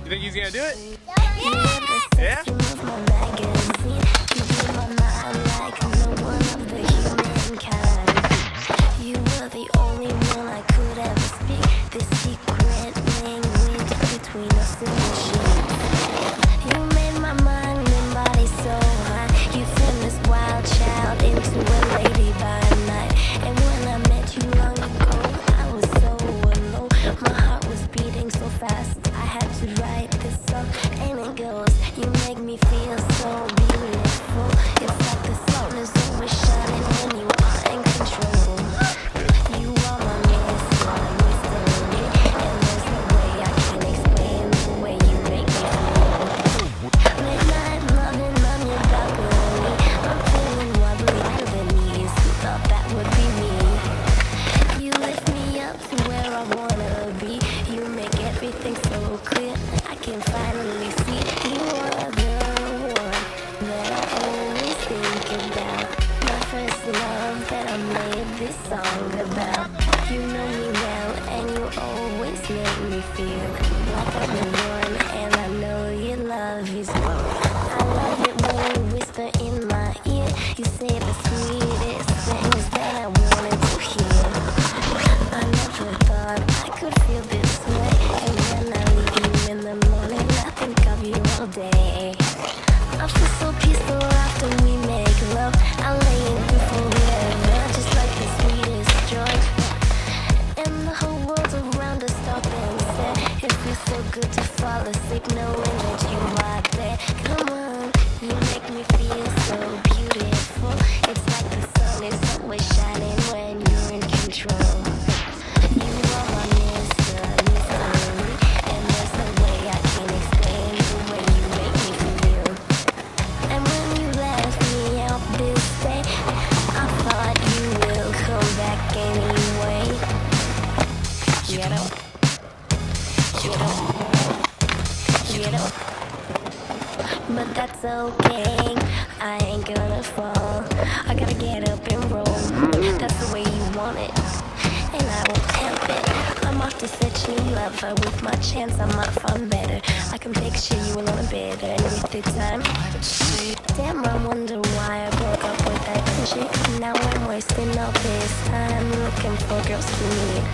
You think he's gonna do it? Yeah? You were the only one I could ever speak. The secret language between us in the sheets. You made my mind and body so high. You turned this wild child into a lady by night. And when I met you long ago, I was so alone. My heart was beating so fast, I had to write this song. And it goes, you make me feel so beautiful. It's like the sun is always shining when you are in control. You are my mystery, and there's no way I can explain the way you make me feel. Midnight loving on your balcony, I'm feeling wobbly to the knees. Who thought that would be me? You lift me up to where I wanna be. You make everything so clear, I can finally see. You are the one that I always think about. My first love that I made this song about. You know me well and you always make me feel like I'm the one, and I know your love is real. I love it when you whisper in my ear. You say the sweetest things that I wanted to hear. I never thought I could feel this way, and when I leave you in the morning, I think of you all day. I feel so peaceful after we make love. I lay in you forever, just like the sweetest joy. And the whole world around us stop and stare. It feels so good to fall asleep knowing that you are there. Come on, you make me feel so beautiful. It's like the sun is always shining when you're in control. You are my mystery, and there's no way I can explain the way you make me feel. And when you left me out this day, I thought you will come back anyway. You know, but that's okay, I ain't gonna fall. I gotta get up and roll. That's the way you want it, and I won't help it. I'm off to search new lover. With my chance, I might find better. I can picture you alone in bed, and with the time, damn, I wonder why I broke up with that chick. Now I'm wasting all this time looking for girls to meet.